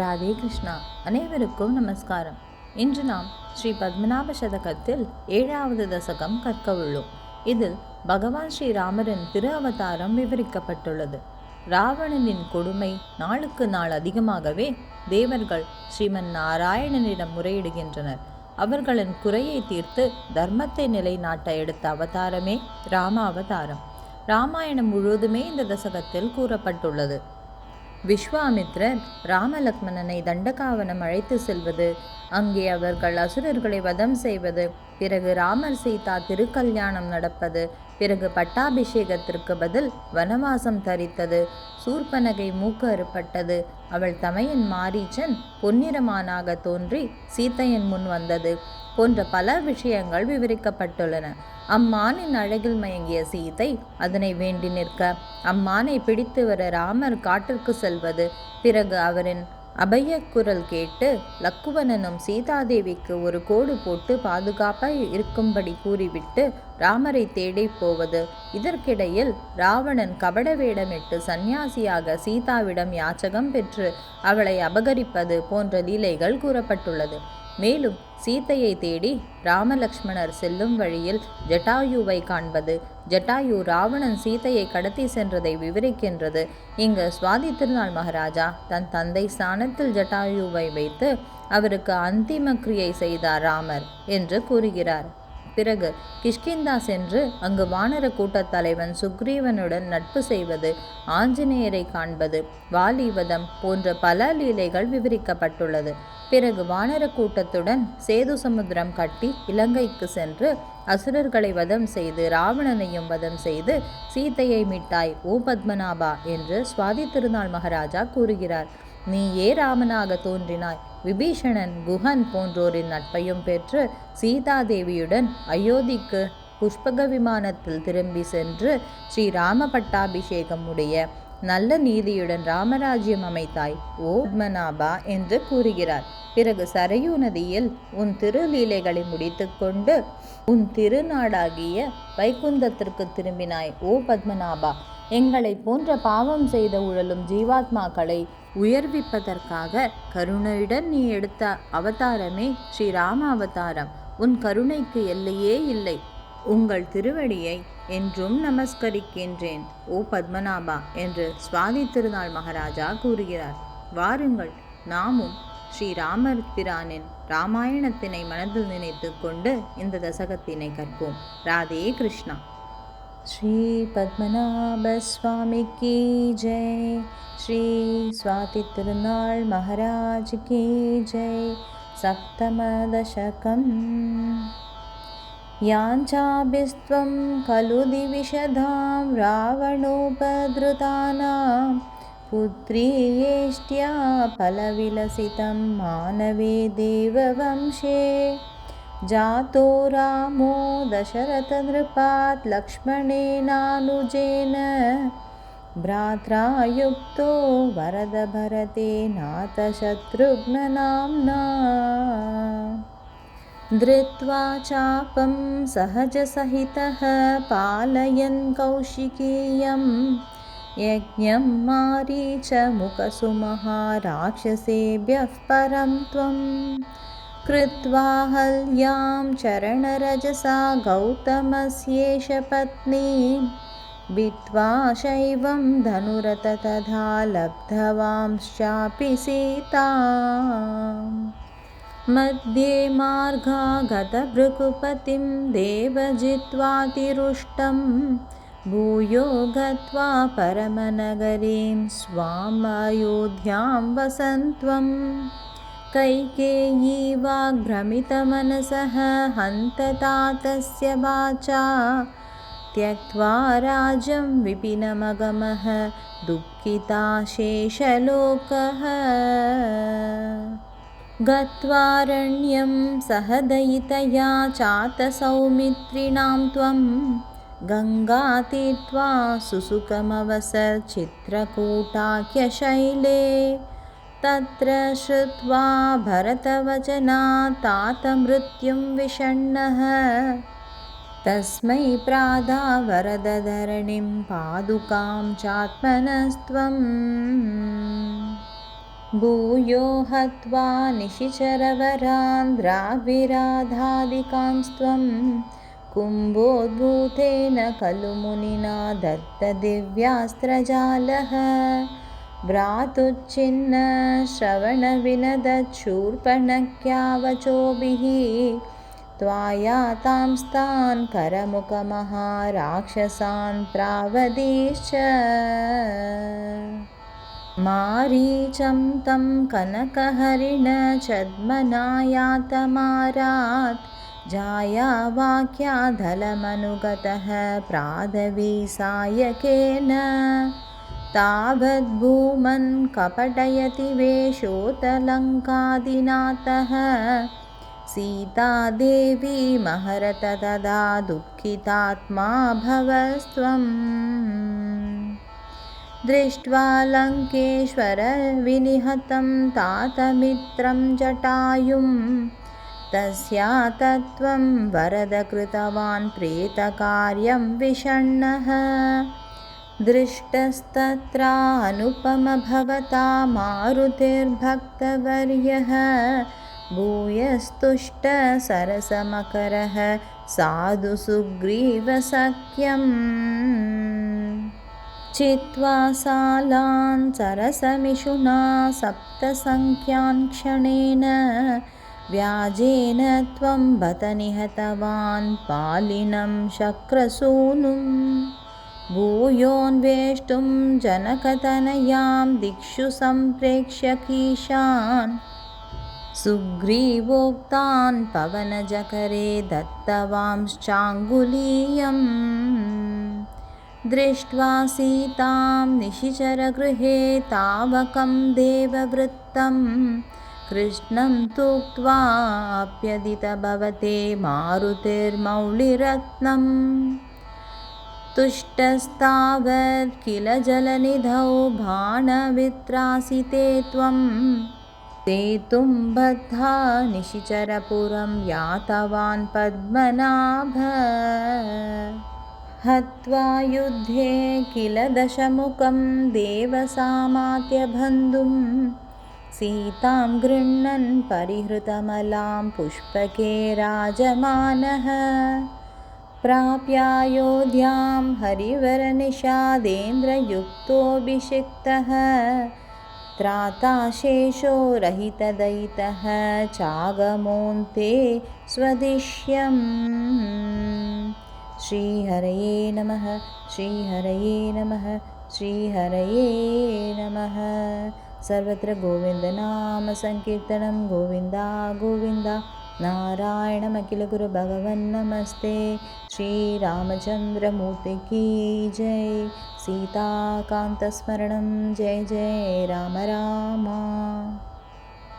ராதே கிருஷ்ணா. அனைவருக்கும் நமஸ்காரம். இன்று நாம் ஸ்ரீ பத்மநாப சதகத்தில் 7வது தசகம் கற்க உள்ளோம். இதில் பகவான் ஸ்ரீராமரின் திரு அவதாரம் விவரிக்கப்பட்டுள்ளது. ராவணனின் கொடுமை நாளுக்கு நாள் அதிகமாகவே தேவர்கள் ஸ்ரீமன் நாராயணனிடம் முறையிடுகின்றனர். அவர்களின் குறையை தீர்த்து தர்மத்தை நிலைநாட்ட எடுத்த அவதாரமே ராம அவதாரம். ராமாயணம் முழுவதுமே இந்த தசகத்தில் கூறப்பட்டுள்ளது. விஸ்வாமித்ரர் ராமலக்ஷ்மணனை தண்டகாவனம் அழைத்து செல்வது, அங்கே அவர்கள் அசுரர்களை வதம் செய்வது, பிறகு ராமர் சீதா திருக்கல்யாணம் நடப்பது, பிறகு பட்டாபிஷேகத்திற்கு பதில் வனவாசம் தரித்தது, சூர்பனகை மூக்கு அறுப்பட்டது, அவள் தமையன் மாரீச்சன் பொன்னிறமானாக தோன்றி சீத்தையன் முன் வந்தது போன்ற பல விஷயங்கள் விவரிக்கப்பட்டுள்ளன. அம்மானின் அழகில் மயங்கிய சீதை அதனை வேண்டி நிற்க, அம்மானை பிடித்து வர ராமர் காட்டிற்கு செல்வது, பிறகு அவரின் அபய குரல் கேட்டு லக்குவனனும் சீதாதேவிக்கு ஒரு கோடு போட்டு பாதுகாப்பாய் இருக்கும்படி கூறிவிட்டு ராமரை தேடி போவது, இதற்கிடையில் ராவணன் கபட வேடமிட்டு சந்நியாசியாக சீதாவிடம் யாச்சகம் பெற்று அவளை அபகரிப்பது போன்ற லீலைகள் கூறப்பட்டுள்ளது. மேலும் சீத்தையை தேடி ராமலக்ஷ்மணர் செல்லும் வழியில் ஜட்டாயுவை காண்பது, ஜட்டாயு ராவணன் சீத்தையை கடத்தி சென்றதை விவரிக்கின்றது. இங்கு சுவாதி திருநாள் மகாராஜா தன் தந்தை ஸ்தானத்தில் ஜட்டாயுவை வைத்து அவருக்கு அந்திம கிரியை செய்தார் ராமர் என்று கூறுகிறார். பிறகு கிஷ்கிந்தா சென்று அங்கு வானர கூட்டத் தலைவன் சுக்ரீவனுடன் நட்பு செய்வது, ஆஞ்சநேயரை காண்பது, வாலிவதம் போன்ற பல லீலைகள் விவரிக்கப்பட்டுள்ளது. பிறகு வானர கூட்டத்துடன் சேது சமுத்திரம் கட்டி இலங்கைக்கு சென்று அசுரர்களை வதம் செய்து ராவணனையும் வதம் செய்து சீத்தையை மீட்டாய் ஓ பத்மநாபா என்று சுவாதி திருநாள் மகாராஜா கூறுகிறார். நீ ராமனாக தோன்றினாய். விபீஷணன், குஹன் போன்றோரின் நட்பையும் பெற்று சீதாதேவியுடன் அயோத்திக்கு புஷ்பக விமானத்தில் திரும்பி சென்று ஸ்ரீராம பட்டாபிஷேகம் உடைய நல்ல நீதியுடன் ராமராஜ்யம் அமைத்தாய் ஓ பத்மநாபா என்று கூறுகிறார். பிறகு சரையூ நதியில் உன் திருலீலைகளை முடித்து கொண்டு உன் திருநாடாகிய வைகுந்தத்திற்கு திரும்பினாய் ஓ பத்மநாபா. எங்களை போன்ற பாவம் செய்த உழலும் ஜீவாத்மாக்களை உயர்விப்பதற்காக கருணையுடன் நீ எடுத்த அவதாரமே ஸ்ரீராம அவதாரம். உன் கருணைக்கு எல்லையே இல்லை. உங்கள் திருவடியை என்றும் நமஸ்கரிக்கின்றேன் ஓ பத்மநாபா என்று சுவாதி திருநாள் மகாராஜா கூறுகிறார். வாருங்கள், நாமும் ஸ்ரீராமர் பிரானின் ராமாயணத்தினை மனதில் நினைத்து கொண்டு இந்த தசகத்தினை கற்போம். ராதே கிருஷ்ணா. ஸ்ரீ பத்மநாப சுவாமிக்கு ஜெய். ஸ்ரீ சுவாதி திருநாள் மகாராஜ் கி ஜெய். சப்தம தசகம். யாஞ்சாபிஸ்த்வம் கலு திவிஷதாம் ராவணோபத்ருதானாம் புத்ரியேஷ்ட்யா பலவிலசிதம் மானவே தேவவம்சே जातो रामो दशरथ नृपात् लक्ष्मणेनानुजेन भ्रात्रा युक्तो वरद भरते नाथ शत्रुघ्न नाम्ना धृत्वा चापं सहजसहितः पालयन् कौशिकीयं यज्ञं मारीचमुखसुमहाराक्षसेभ्यः परं त्वं कृत्वा हल्यां चरणरजसा गौतमस्येष पत्नी भित्त्वा शैवं धनुरथ तथा लब्धवांश्चापि सीताम् मध्ये मार्गागतभृकुपतिं देवजित्वातिरुष्टं भूयो गत्वा परमनगरीं स्वामयोध्यां वसन्त्वम् कैकेयी वाग्भ्रमितमनसः हन्ततातस्य वाचा त्यक्त्वा राज्यं विपिनमगमः दुःखिता शेषलोकः गत्वारण्यं सह दयितया चातसौमित्रिणां त्वं गङ्गातीर्त्वा सुसुखमवसर् चित्रकूटाख्यशैले तत्र श्रुत्वा भरतवचनात् तातमृत्युं विषण्णः तस्मै प्रादा वरदधरणिं पादुकां चात्मनस्त्वम् भूयो हत्वा निशिचरवरान् द्राविराधादिकांस्त्वं कुम्भोद्भूतेन खलु मुनिना दत्तदिव्यास्त्रजालः भ्रातुच्छिन्न श्रवणविनदच्छूर्पणख्यावचोभिः त्वायातांस्तान् करमुखमहाराक्षसान् त्रावदीश्च मारीचं तं कनकहरिणछद्मनायातमारात् जायावाक्याधलमनुगतः प्रादवीसायकेन तावद्भूमन् कपटयति वेषोत्तलङ्कादिनाथः सीतादेवी महरत तदा दुःखितात्मा भवस्त्वम् दृष्ट्वा लङ्केश्वरविनिहतं तातमित्रं जटायुं तस्या तत्त्वं वरद कृतवान् प्रेतकार्यं विषण्णः दृष्टस्तत्रा अनुपमभवता मारुतिर्भक्तवर्यः भूयस्तुष्टसरसमकरः साधु सुग्रीवसख्यम् चित्वा सालान् सरसमिषुना सप्तसङ्ख्यान् क्षणेन व्याजेन त्वं बत निहतवान् पालिनं शक्रसूनुं भूयोन्वेष्टुं जनकतनयां दिक्षु सम्प्रेक्ष्य कीशान् सुग्रीवोक्तान् पवनजकरे दत्तवांश्चाङ्गुलीयम् दृष्ट्वा सीतां निशिचरगृहे तावकं देववृत्तं कृष्णं तूक्त्वाप्यदित भवते मारुतिर्मौलिरत्नम् तुष्टस्तावत् किल जलनिधौ बाणवित्रासिते त्वं सेतुं बद्धा निशिचरपुरं यातवान् पद्मनाभ हत्वा युद्धे किल दशमुखं देवसामात्यबन्धुं सीतां गृह्णन् परिहृतमलां पुष्पके राजमानः प्राप्यायोध्यां हरिवरनिषादेन्द्रयुक्तोऽभिषिक्तः त्राताशेषो रहितदयितः चागमोऽन्ते स्वदिश्यम् श्रीहरये नमः श्रीहरये नमः श्रीहरये नमः। सर्वत्र गोविन्दनामसङ्कीर्तनं गोविन्दा गोविन्दा नारायणमखिलगुरुभगवन्नमस्ते। श्रीरामचन्द्रमूर्ति की जय। सीताकान्तस्मरणं जय जय राम राम।